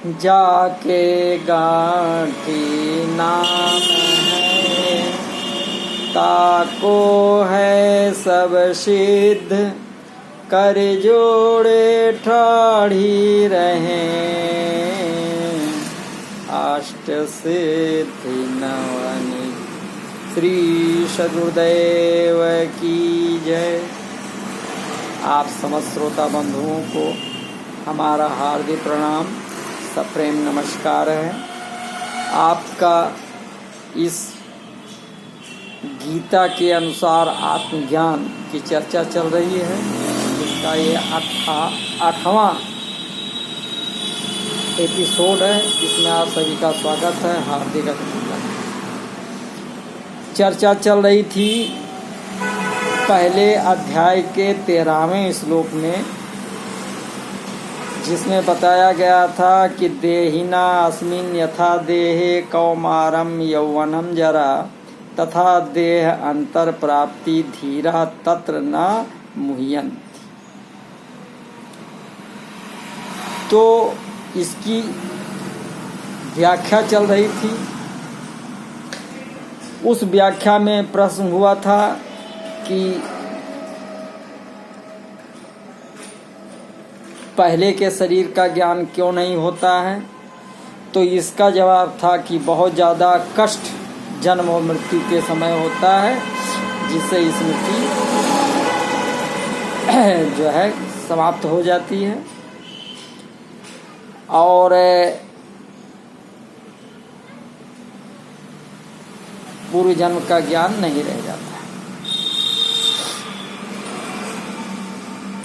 जाके गांठी नाम है, ताको है सब सिद्ध, कर जोड़े ठाढ़ी रहे, अष्ट सिद्धि नवनीत। श्री सद्गुरुदेव की जय। आप समस्त श्रोता बंधुओं को हमारा हार्दिक प्रणाम, सप्रेम नमस्कार है। आपका इस गीता के अनुसार आत्मज्ञान की चर्चा चल रही है, इसका ये 8वां एपिसोड है। इसमें आप सभी का स्वागत है, हार्दिक अभिनंदन। चर्चा चल रही थी पहले अध्याय के 13वें श्लोक में, जिसमें बताया गया था कि देहिना अस्मिन् यथा देहे कौमारम यौवनम जरा, तथा देह अंतर प्राप्ति धीरा तत्र न मुह्यन्ति। तो इसकी व्याख्या चल रही थी। उस व्याख्या में प्रश्न हुआ था कि पहले के शरीर का ज्ञान क्यों नहीं होता है। तो इसका जवाब था कि बहुत ज़्यादा कष्ट जन्म और मृत्यु के समय होता है, जिससे स्मृति जो है समाप्त हो जाती है और पूर्व जन्म का ज्ञान नहीं रह जाता।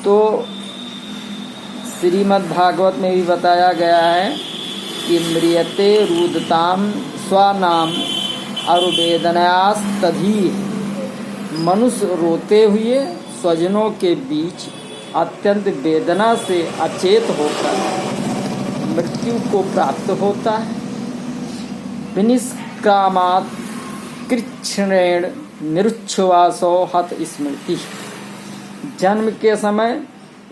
तो श्रीमद् भागवत में भी बताया गया है कि म्रियते रुदताम स्वानाम अरुवेदनायास तधी। मनुष्य रोते हुए स्वजनों के बीच अत्यंत वेदना से अचेत होकर मृत्यु को प्राप्त होता है। विनिष्क्रामात् कृच्छ्रेण निरुच्छ्वासो हत स्मृति। जन्म के समय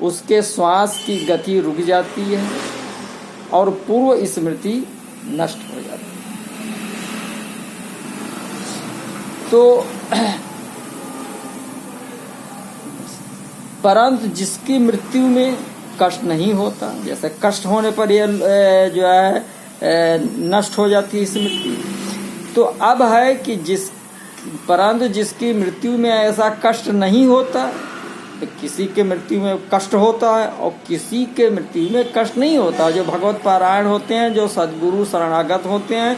उसके श्वास की गति रुक जाती है और पूर्व स्मृति नष्ट हो जाती है। तो परंतु जिसकी मृत्यु में कष्ट नहीं होता, जैसे कष्ट होने पर यह जो है नष्ट हो जाती है स्मृति। तो अब है कि परंतु जिसकी मृत्यु में ऐसा कष्ट नहीं होता, तो किसी के मृत्यु में कष्ट होता है और किसी के मृत्यु में कष्ट नहीं होता। जो भगवत पारायण होते हैं, जो सद्गुरु शरणागत होते हैं,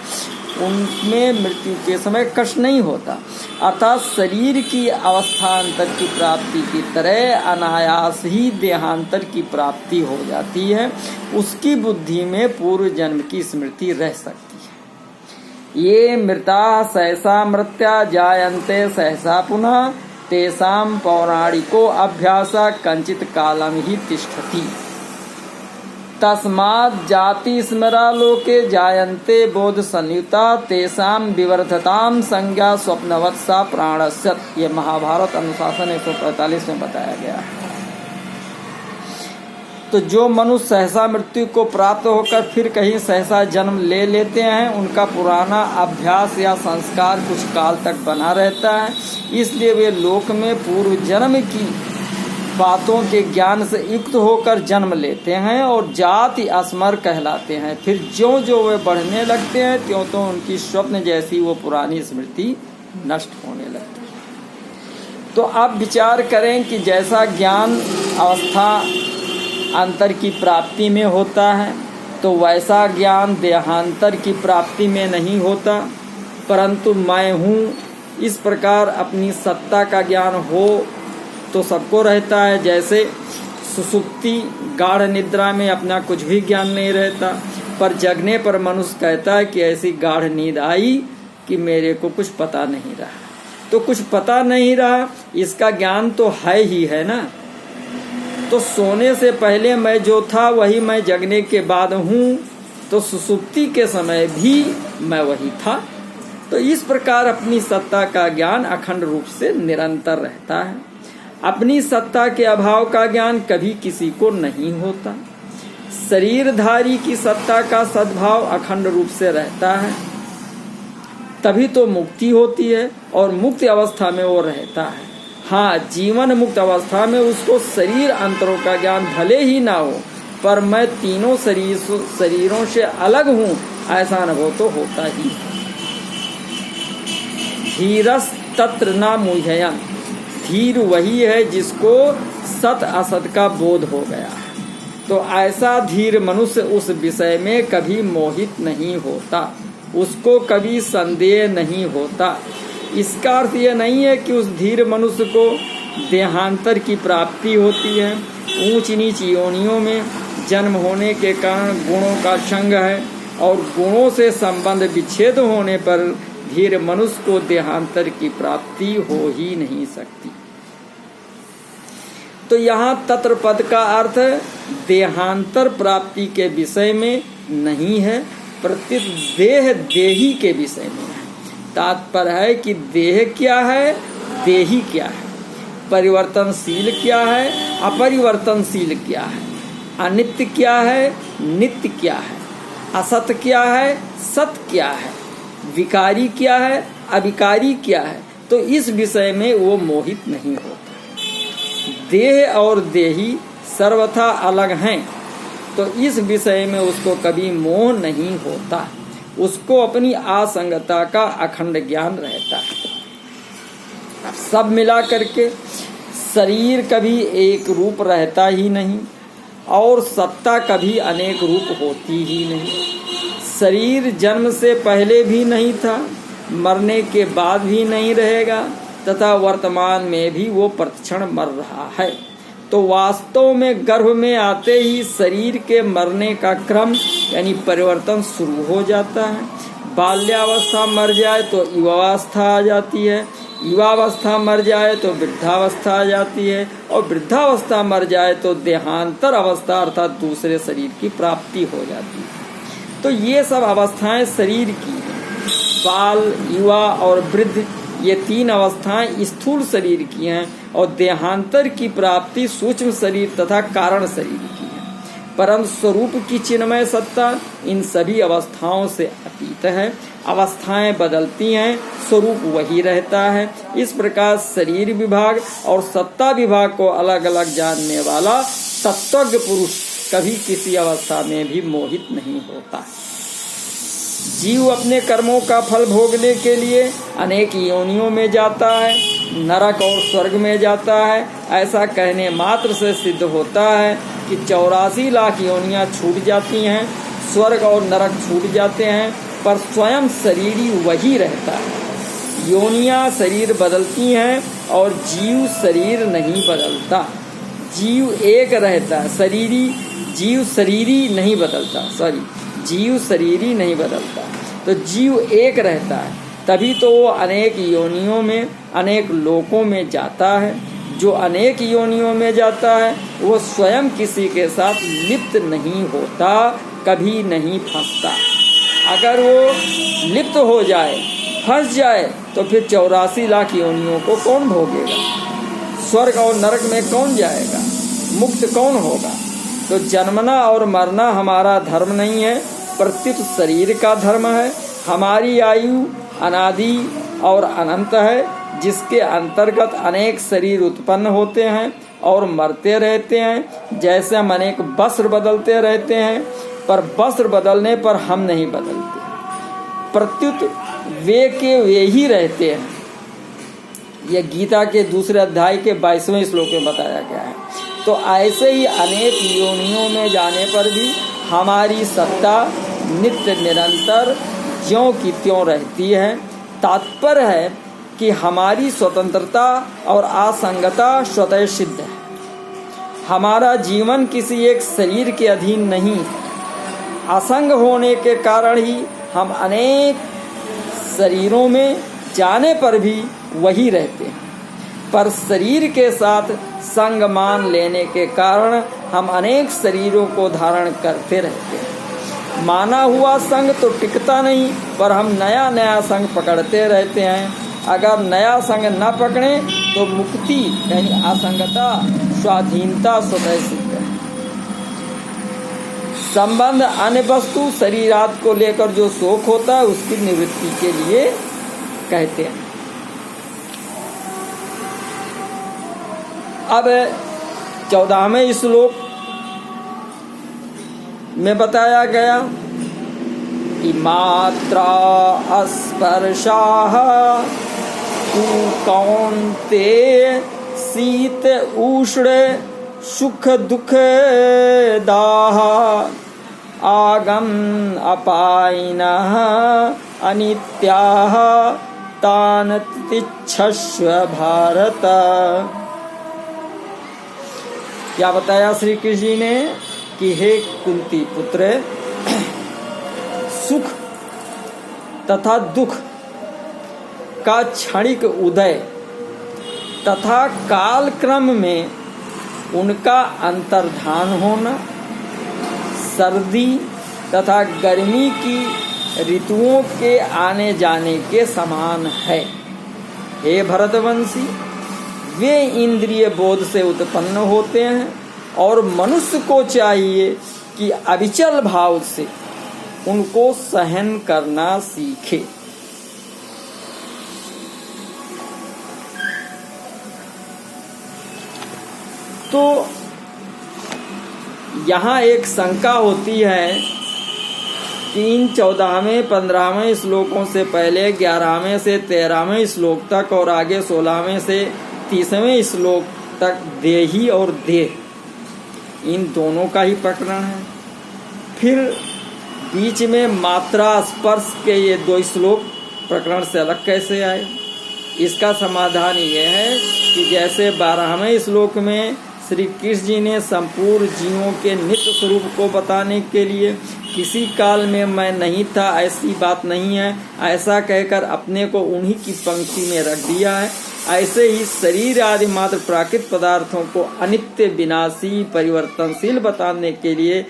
उनमें मृत्यु के समय कष्ट नहीं होता। अर्थात शरीर की अवस्थान्तर की प्राप्ति की तरह अनायास ही देहांतर की प्राप्ति हो जाती है। उसकी बुद्धि में पूर्व जन्म की स्मृति रह सकती है। ये मृता सहसा मृत्या जायन्ते सहसा पुनः, तेषां पौराणिको अभ्यासा कंचित कालम ही तिष्ठति। तस्मात् जाति स्मरा लोके जायन्ते बोध संयुता, तेषां विवर्धतां संज्ञा स्वप्नवत्सा प्राणस्यत्। ये महाभारत अनुशासन 145 में बताया गया। तो जो मनुष्य सहसा मृत्यु को प्राप्त होकर फिर कहीं सहसा जन्म ले लेते हैं, उनका पुराना अभ्यास या संस्कार कुछ काल तक बना रहता है, इसलिए वे लोक में पूर्व जन्म की बातों के ज्ञान से युक्त होकर जन्म लेते हैं और जाति अस्मर कहलाते हैं। फिर ज्यों ज्यों वे बढ़ने लगते हैं, त्यों तो उनकी स्वप्न जैसी वो पुरानी स्मृति नष्ट होने लगती है। तो आप विचार करें कि जैसा ज्ञान अवस्था अंतर की प्राप्ति में होता है, तो वैसा ज्ञान देहांतर की प्राप्ति में नहीं होता। परंतु मैं हूँ, इस प्रकार अपनी सत्ता का ज्ञान हो तो सबको रहता है। जैसे सुसुप्ति गाढ़ निद्रा में अपना कुछ भी ज्ञान नहीं रहता, पर जगने पर मनुष्य कहता है कि ऐसी गाढ़ नींद आई कि मेरे को कुछ पता नहीं रहा। तो कुछ पता नहीं रहा, इसका ज्ञान तो है ही है ना। तो सोने से पहले मैं जो था वही मैं जगने के बाद हूँ, तो सुसुप्ति के समय भी मैं वही था। तो इस प्रकार अपनी सत्ता का ज्ञान अखंड रूप से निरंतर रहता है। अपनी सत्ता के अभाव का ज्ञान कभी किसी को नहीं होता। शरीरधारी की सत्ता का सद्भाव अखंड रूप से रहता है, तभी तो मुक्ति होती है और मुक्त अवस्था में वो रहता है। हाँ, जीवन मुक्त अवस्था में उसको शरीर अंतरों का ज्ञान भले ही ना हो, पर मैं तीनों शरीरों से अलग हूँ ऐसा अनुभव तो होता ही। धीरस तत्र न मुह्ययन्, धीर वही है जिसको सत असत का बोध हो गया है। तो ऐसा धीर मनुष्य उस विषय में कभी मोहित नहीं होता, उसको कभी संदेह नहीं होता। इसका अर्थ यह नहीं है कि उस धीर मनुष्य को देहांतर की प्राप्ति होती है, ऊंच नीच योनियों में जन्म होने के कारण गुणों का संग है और गुणों से संबंध विच्छेद होने पर धीर मनुष्य को देहांतर की प्राप्ति हो ही नहीं सकती। तो यहाँ तत्र पद का अर्थ देहांतर प्राप्ति के विषय में नहीं है, प्रत्युत देह देही के विषय में है। तात्पर्य है कि देह क्या है, देही क्या है, परिवर्तनशील क्या है, अपरिवर्तनशील क्या है, अनित्य क्या है, नित्य क्या है, असत क्या है, सत क्या है, विकारी क्या है, अविकारी क्या है। तो इस विषय में वो मोहित नहीं होता। देह और देही सर्वथा अलग हैं, तो इस विषय में उसको कभी मोह नहीं होता, उसको अपनी असंगता का अखंड ज्ञान रहता है। सब मिला करके शरीर कभी एक रूप रहता ही नहीं और सत्ता कभी अनेक रूप होती ही नहीं। शरीर जन्म से पहले भी नहीं था, मरने के बाद भी नहीं रहेगा तथा वर्तमान में भी वो प्रतिक्षण मर रहा है। तो वास्तव में गर्भ में आते ही शरीर के मरने का क्रम यानी परिवर्तन शुरू हो जाता है। बाल्यावस्था मर जाए तो युवावस्था आ जाती है, युवावस्था मर जाए तो वृद्धावस्था आ जाती है और वृद्धावस्था मर जाए तो देहांतर अवस्था अर्थात दूसरे शरीर की प्राप्ति हो जाती है। तो ये सब अवस्थाएं शरीर की हैं। बाल, युवा और वृद्ध ये तीन अवस्थाएं स्थूल शरीर की हैं और देहांतर की प्राप्ति सूक्ष्म शरीर तथा कारण शरीर की है। परंतु स्वरूप की चिन्मय सत्ता इन सभी अवस्थाओं से अतीत है। अवस्थाएं बदलती हैं, स्वरूप वही रहता है। इस प्रकार शरीर विभाग और सत्ता विभाग को अलग अलग जानने वाला तत्वज्ञ पुरुष कभी किसी अवस्था में भी मोहित नहीं होता। जीव अपने कर्मों का फल भोगने के लिए अनेक योनियों में जाता है, नरक और स्वर्ग में जाता है। ऐसा कहने मात्र से सिद्ध होता है कि 84 लाख योनियां छूट जाती हैं, स्वर्ग और नरक छूट जाते हैं, पर स्वयं शरीर ही वही रहता है। योनियां शरीर बदलती हैं और जीव शरीर नहीं बदलता। जीव एक रहता है, जीव शरीरी नहीं बदलता, जीव शरीरी नहीं बदलता। तो जीव एक रहता है, तभी तो वो अनेक योनियों में अनेक लोकों में जाता है। जो अनेक योनियों में जाता है वो स्वयं किसी के साथ लिप्त नहीं होता, कभी नहीं फंसता। अगर वो लिप्त हो जाए, फंस जाए, तो फिर 84 लाख योनियों को कौन भोगेगा? स्वर्ग और नरक में कौन जाएगा? मुक्त कौन होगा? तो जन्मना और मरना हमारा धर्म नहीं है, प्रत्युत शरीर का धर्म है। हमारी आयु अनादि और अनंत है, जिसके अंतर्गत अनेक शरीर उत्पन्न होते हैं और मरते रहते हैं। जैसे हम अनेक वस्त्र बदलते रहते हैं, पर वस्त्र बदलने पर हम नहीं बदलते, प्रत्युत वे के वे ही रहते हैं। यह गीता के दूसरे अध्याय के 22वें श्लोक में बताया गया है। तो ऐसे ही अनेक योनियों में जाने पर भी हमारी सत्ता नित्य निरंतर ज्यों की त्यों रहती है। तात्पर्य है कि हमारी स्वतंत्रता और असंगता स्वतः सिद्ध है। हमारा जीवन किसी एक शरीर के अधीन नहीं है। असंग होने के कारण ही हम अनेक शरीरों में जाने पर भी वही रहते हैं, पर शरीर के साथ संग मान लेने के कारण हम अनेक शरीरों को धारण करते रहते हैं। माना हुआ संग तो टिकता नहीं, पर हम नया नया संग पकड़ते रहते हैं। अगर नया संग न पकड़े तो मुक्ति यानी असंगता, स्वाधीनता स्वतः सिद्ध है। संबंध अन्य वस्तु शरीरात को लेकर जो शोक होता है उसकी निवृत्ति के लिए कहते हैं। अब 14वें श्लोक में बताया गया कि मात्रा स्पर्शाः तु कौन्तेय शीत उष्ण सुख दुख दाह आगम अपायिनः अनित्याः तान् तिच्छस्व भारत। क्या बताया श्री कृष्ण जी ने कि हे कुंती पुत्र, सुख तथा दुख का क्षणिक उदय तथा काल क्रम में उनका अंतर्धान होना सर्दी तथा गर्मी की ऋतुओं के आने जाने के समान है। हे भरतवंशी, वे इंद्रिय बोध से उत्पन्न होते हैं और मनुष्य को चाहिए कि अविचल भाव से उनको सहन करना सीखे। तो यहाँ एक शंका होती है कि इन 14वें 15वें श्लोकों से पहले 11वें से 13वें श्लोक तक और आगे 16वें से 30वें श्लोक तक देही और देह इन दोनों का ही प्रकरण है। फिर बीच में मात्रा स्पर्श के ये 2 श्लोक प्रकरण से अलग कैसे आए? इसका समाधान ये है कि जैसे 12वें श्लोक में श्री कृष्ण जी ने संपूर्ण जीवों के नित्य स्वरूप को बताने के लिए किसी काल में मैं नहीं था ऐसी बात नहीं है ऐसा कहकर अपने को उन्हीं की पंक्ति में रख दिया है, ऐसे ही शरीर आदि मात्र प्राकृतिक पदार्थों को अनित्य विनाशी परिवर्तनशील बताने के लिए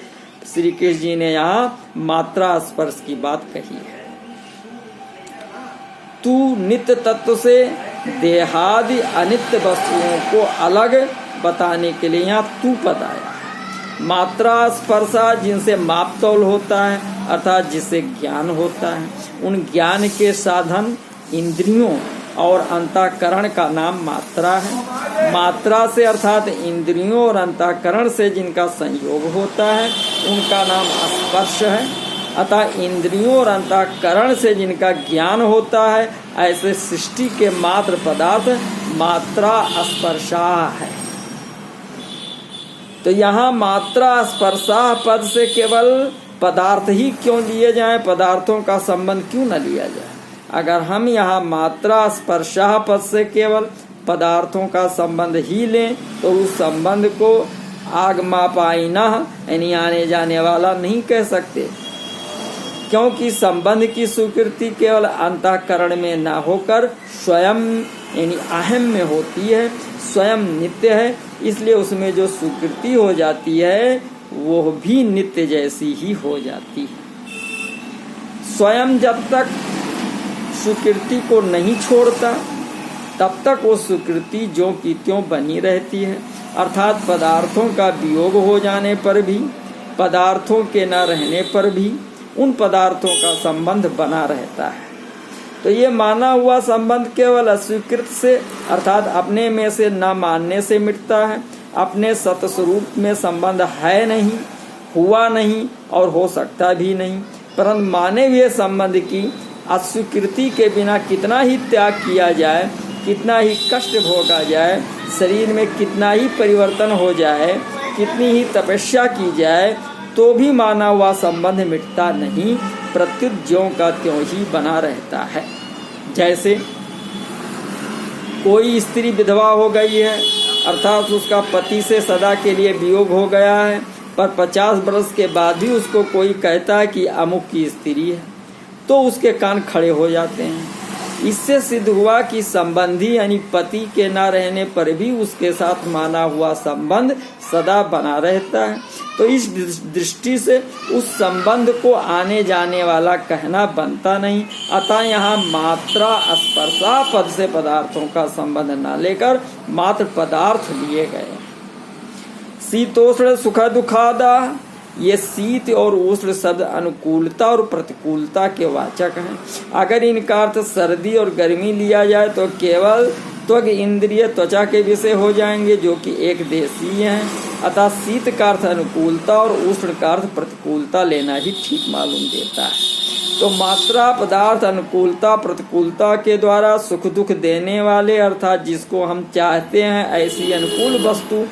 श्री कृष्ण जी ने यहाँ मात्रा स्पर्श की बात कही है। तू नित्य तत्व से देहादि अनित्य वस्तुओं को अलग बताने के लिए यहाँ तू पद आया। मात्रा स्पर्शा जिनसे माप तौल होता है अर्थात जिससे ज्ञान होता है, उन ज्ञान के साधन इंद्रियों और अंतःकरण का नाम मात्रा है। मात्रा से अर्थात इंद्रियों और अंतःकरण से जिनका संयोग होता है उनका नाम स्पर्श है। अतः इंद्रियों और अंतःकरण से जिनका ज्ञान होता है ऐसे सृष्टि के मात्र पदार्थ मात्रा स्पर्शा है। तो यहाँ मात्रा स्पर्शा पद से केवल पदार्थ ही क्यों लिए जाएं, पदार्थों का संबंध क्यों न लिया जाए? अगर हम यहाँ मात्रा स्पर्शा पद से केवल पदार्थों का संबंध ही लें तो उस संबंध को आगमापायिना यानी आने जाने वाला नहीं कह सकते, क्योंकि संबंध की स्वीकृति केवल अंतःकरण में न होकर स्वयं यानी अहम में होती है, स्वयं नित्य है, इसलिए उसमें जो स्वीकृति हो जाती है वो भी नित्य जैसी ही हो जाती है। स्वयं जब तक स्वीकृति को नहीं छोड़ता तब तक वो स्वीकृति जो की त्यों बनी रहती है, अर्थात पदार्थों का वियोग हो जाने पर भी, पदार्थों के न रहने पर भी उन पदार्थों का संबंध बना रहता है। तो ये माना हुआ संबंध केवल अस्वीकृत से अर्थात अपने में से न मानने से मिटता है। अपने सतस्वरूप में संबंध है नहीं, हुआ नहीं और हो सकता भी नहीं, परंतु माने हुए संबंध की अस्वीकृति के बिना कितना ही त्याग किया जाए, कितना ही कष्ट भोगा जाए, शरीर में कितना ही परिवर्तन हो जाए, कितनी ही तपस्या की जाए, तो भी माना हुआ संबंध मिटता नहीं, प्रत्युत ज्यों का त्यों ही बना रहता है। जैसे कोई स्त्री विधवा हो गई है अर्थात उसका पति से सदा के लिए वियोग हो गया है, पर 50 वर्ष के बाद भी उसको कोई कहता है कि अमुक की स्त्री है, तो उसके कान खड़े हो जाते हैं। इससे सिद्ध हुआ कि संबंधी यानी पति के न रहने पर भी उसके साथ माना हुआ संबंध सदा बना रहता है। तो इस दृष्टि से उस संबंध को आने जाने वाला कहना बनता नहीं। अतः यहाँ मात्रा स्पर्शा पद से पदार्थों का संबंध न लेकर मात्र पदार्थ लिए गए। शीतोष्ण सुख दुखादा ये शीत और उष्ण शब्द अनुकूलता और प्रतिकूलता के वाचक हैं। अगर इनका अर्थ सर्दी और गर्मी लिया जाए तो केवल त्वग इंद्रिय त्वचा के विषय हो जाएंगे, जो कि एक देशीय हैं। अतः शीत का अर्थ अनुकूलता और उष्ण का अर्थ प्रतिकूलता लेना ही ठीक मालूम देता है। तो मात्रा पदार्थ अनुकूलता प्रतिकूलता के द्वारा सुख दुख देने वाले, अर्थात जिसको हम चाहते हैं ऐसी अनुकूल वस्तु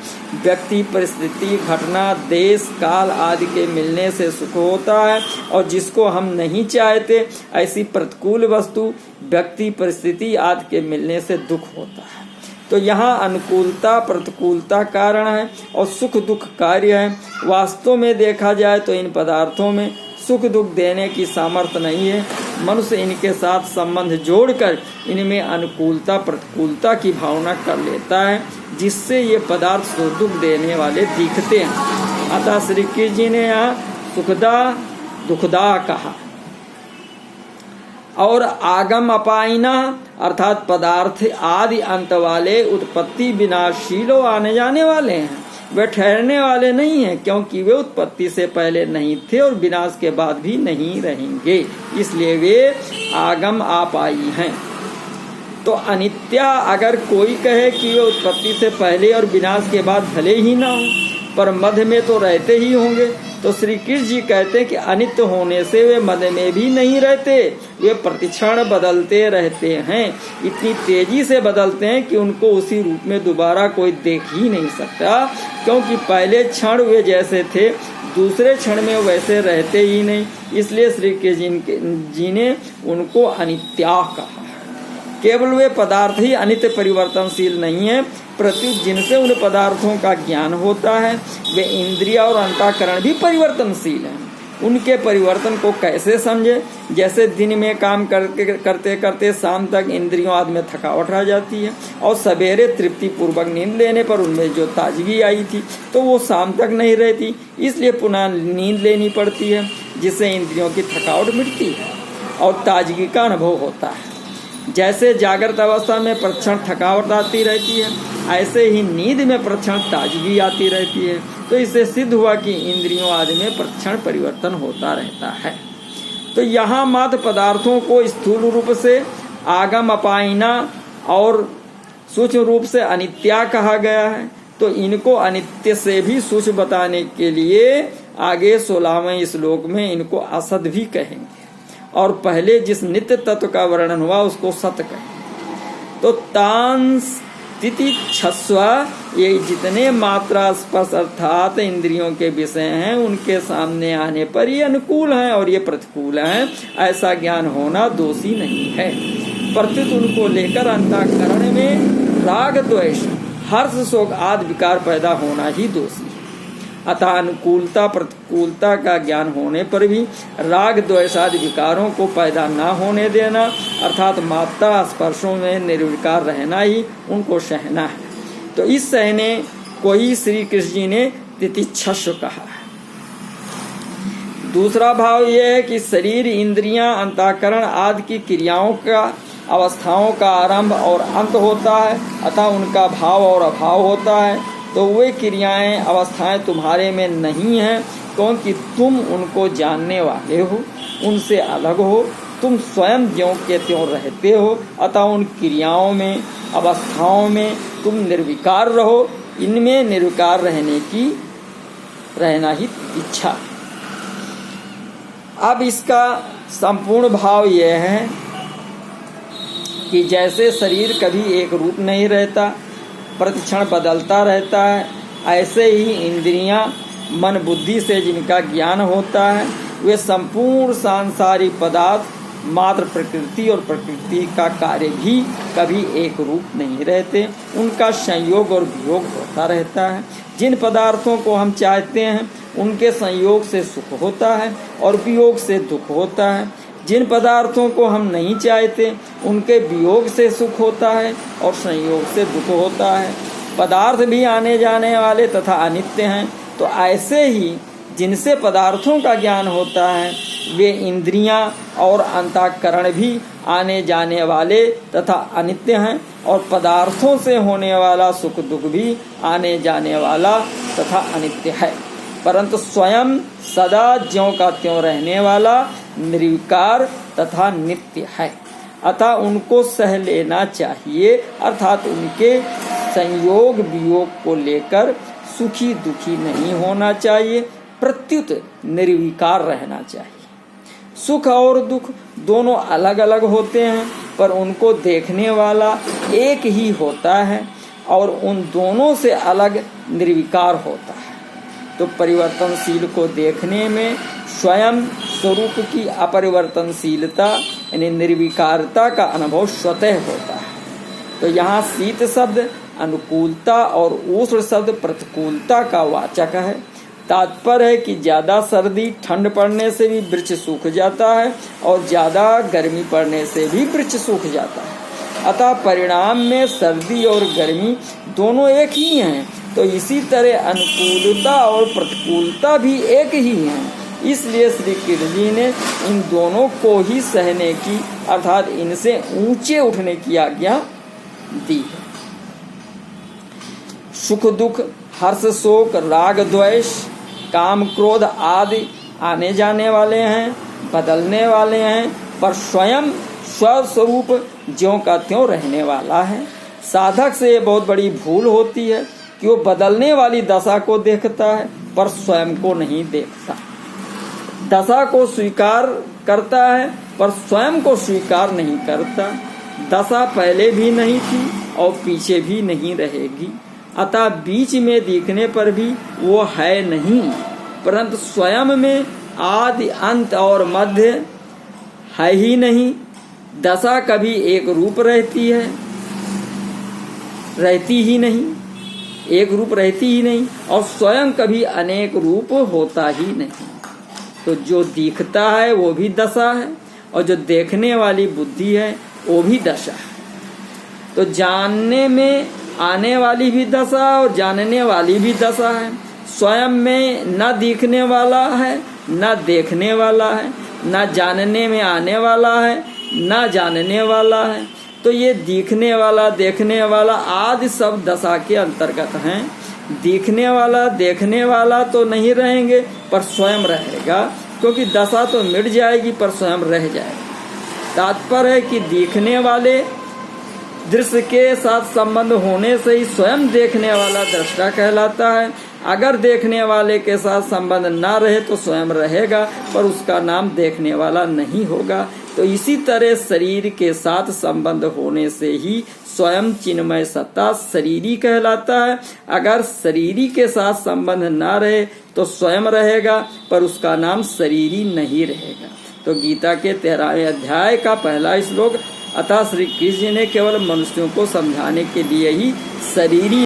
व्यक्ति परिस्थिति घटना देश काल आदि के मिलने से सुख होता है, और जिसको हम नहीं चाहते ऐसी प्रतिकूल वस्तु व्यक्ति परिस्थिति आदि के मिलने से दुख होता है। तो यहाँ अनुकूलता प्रतिकूलता कारण है और सुख दुख कार्य है। वास्तव में देखा जाए तो इन पदार्थों में सुख दुख देने की सामर्थ्य नहीं है। मनुष्य इनके साथ संबंध जोड़कर इनमें अनुकूलता प्रतिकूलता की भावना कर लेता है, जिससे ये पदार्थ सुख दुख देने वाले दिखते हैं। अतः श्री कृष्ण जी ने यहाँ सुखदा दुखदा कहा। और आगम अपाइना अर्थात पदार्थ आदि अंत वाले उत्पत्ति विनाशील आने जाने वाले हैं। वे ठहरने वाले नहीं हैं, क्योंकि वे उत्पत्ति से पहले नहीं थे और विनाश के बाद भी नहीं रहेंगे, इसलिए वे आगम आपाई हैं। तो अनित्या अगर कोई कहे कि वे उत्पत्ति से पहले और विनाश के बाद भले ही ना हो, पर मध्य में तो रहते ही होंगे, तो श्री कृष्ण जी कहते हैं कि अनित्य होने से वे मध्य में भी नहीं रहते, वे प्रतिक्षण बदलते रहते हैं। इतनी तेजी से बदलते हैं कि उनको उसी रूप में दोबारा कोई देख ही नहीं सकता, क्योंकि पहले क्षण वे जैसे थे दूसरे क्षण में वैसे रहते ही नहीं। इसलिए श्री कृष्ण जी ने उनको अनित्या कहा। केवल वे पदार्थ ही अनित्य परिवर्तनशील नहीं है, प्रत्युत जिनसे उन पदार्थों का ज्ञान होता है वे इंद्रिय और अंतःकरण भी परिवर्तनशील हैं। उनके परिवर्तन को कैसे समझे? जैसे दिन में काम करते करते शाम तक इंद्रियों आदि में थकावट आ जाती है, और सवेरे तृप्ति पूर्वक नींद लेने पर उनमें जो ताजगी आई थी तो वो शाम तक नहीं रहती, इसलिए पुनः नींद लेनी पड़ती है, जिससे इंद्रियों की थकावट मिटती है और ताजगी का अनुभव होता है। जैसे जागृत अवस्था में प्रतिक्षण थकावट आती रहती है, ऐसे ही नींद में प्रतिक्षण ताजगी आती रहती है। तो इससे सिद्ध हुआ कि इंद्रियों आदि में प्रतिक्षण परिवर्तन होता रहता है। तो यहाँ मात्र पदार्थों को स्थूल रूप से आगम अपाइना और सूक्ष्म रूप से अनित्या कहा गया है। तो इनको अनित्य से भी सूक्ष्म बताने के लिए आगे 16वें श्लोक में इनको असत भी कहेंगे, और पहले जिस नित्य तत्व का वर्णन हुआ उसको सत कहें। तो तान स्थिति छस्व, ये जितने मात्रा स्पर्श अर्थात इंद्रियों के विषय हैं उनके सामने आने पर ये अनुकूल हैं और ये प्रतिकूल हैं, ऐसा ज्ञान होना दोषी नहीं है। प्रत्युत उनको लेकर अंतःकरण में राग द्वेष हर्ष शोक आदि विकार पैदा होना ही दोषी है। अतः अनुकूलता प्रतिकूलता का ज्ञान होने पर भी राग द्वेष आदि विकारों को पैदा न होने देना, अर्थात मात्रा स्पर्शों में निर्विकार रहना ही उनको सहना है। तो इस सहने को ही श्री कृष्ण जी ने तितिक्षस्व कहा है। दूसरा भाव यह है कि शरीर इंद्रियां अंतःकरण आदि की क्रियाओं का अवस्थाओं का आरंभ और अंत होता है, अतः उनका भाव और अभाव होता है। तो वे क्रियाएं अवस्थाएं तुम्हारे में नहीं हैं, क्योंकि तुम उनको जानने वाले हो, उनसे अलग हो, तुम स्वयं ज्यों के त्यों रहते हो। अतः उन क्रियाओं में अवस्थाओं में तुम निर्विकार रहो, इनमें निर्विकार रहना ही इच्छा। अब इसका संपूर्ण भाव यह है कि जैसे शरीर कभी एक रूप नहीं रहता, प्रतिक्षण बदलता रहता है, ऐसे ही इंद्रियां मन बुद्धि से जिनका ज्ञान होता है वे संपूर्ण सांसारिक पदार्थ मात्र प्रकृति और प्रकृति का कार्य भी कभी एक रूप नहीं रहते, उनका संयोग और वियोग होता रहता है। जिन पदार्थों को हम चाहते हैं उनके संयोग से सुख होता है और वियोग से दुख होता है। जिन पदार्थों को हम नहीं चाहते उनके वियोग से सुख होता है और संयोग से दुख होता है। पदार्थ भी आने जाने वाले तथा अनित्य हैं। तो ऐसे ही जिनसे पदार्थों का ज्ञान होता है वे इंद्रियां और अंतःकरण भी आने जाने वाले तथा अनित्य हैं, और पदार्थों से होने वाला सुख दुख भी आने जाने वाला तथा अनित्य है। परंतु स्वयं सदा ज्यों का त्यों रहने वाला, निर्विकार तथा नित्य है। अतः उनको सह लेना चाहिए, अर्थात उनके संयोग वियोग को लेकर सुखी दुखी नहीं होना चाहिए, प्रत्युत निर्विकार रहना चाहिए। सुख और दुख दोनों अलग अलग होते हैं, पर उनको देखने वाला एक ही होता है और उन दोनों से अलग निर्विकार होता है। तो परिवर्तनशील को देखने में स्वयं स्वरूप की अपरिवर्तनशीलता यानी निर्विकारता का अनुभव स्वतः होता है। तो यहाँ शीत शब्द अनुकूलता और उष्ण शब्द प्रतिकूलता का वाचक है। तात्पर्य है कि ज्यादा सर्दी ठंड पड़ने से भी वृक्ष सूख जाता है और ज्यादा गर्मी पड़ने से भी वृक्ष सूख जाता है। अतः परिणाम में सर्दी और गर्मी दोनों एक ही हैं। तो इसी तरह अनुकूलता और प्रतिकूलता भी एक ही हैं। इसलिए श्री कृष्ण जी ने इन दोनों को ही सहने की अर्थात इनसे ऊंचे उठने की आज्ञा दी है। सुख दुख हर्ष शोक राग द्वेष काम क्रोध आदि आने जाने वाले हैं, बदलने वाले हैं, पर स्वयं स्वस्वरूप ज्यों का त्यों रहने वाला है। साधक से ये बहुत बड़ी भूल होती है कि वो बदलने वाली दशा को देखता है पर स्वयं को नहीं देखता। दशा को स्वीकार करता है पर स्वयं को स्वीकार नहीं करता। दशा पहले भी नहीं थी और पीछे भी नहीं रहेगी, अतः बीच में दिखने पर भी वो है नहीं, परंतु स्वयं में आदि अंत और मध्य है ही नहीं। दशा कभी एक रूप रहती है, रहती ही नहीं, एक रूप रहती ही नहीं, और स्वयं कभी अनेक रूप होता ही नहीं। तो जो दिखता है वो भी दशा है और जो देखने वाली बुद्धि है वो भी दशा है। तो जानने में आने वाली भी दशा और जानने वाली भी दशा है। स्वयं में न दिखने वाला है न देखने वाला है, न जानने में आने वाला है न जानने वाला है। तो ये दिखने वाला देखने वाला आदि सब दशा के अंतर्गत हैं। दिखने वाला देखने वाला तो नहीं रहेंगे पर स्वयं रहेगा, क्योंकि दशा तो मिट जाएगी पर स्वयं रह जाएगा। तात्पर्य है कि दिखने वाले दृश्य के साथ संबंध होने से ही स्वयं देखने वाला दृष्टा कहलाता है। अगर देखने वाले के साथ संबंध ना रहे तो स्वयं रहेगा पर उसका नाम देखने वाला नहीं होगा। तो इसी तरह शरीर के साथ संबंध होने से ही स्वयं चिन्मय सत्ता शरीरी कहलाता है। अगर शरीरी के साथ संबंध ना रहे तो स्वयं रहेगा पर उसका नाम शरीरी नहीं रहेगा। तो गीता के 13वें अध्याय का पहला श्लोक, अतः श्री कृष्ण ने केवल मनुष्यों को समझाने के लिए ही शरीरी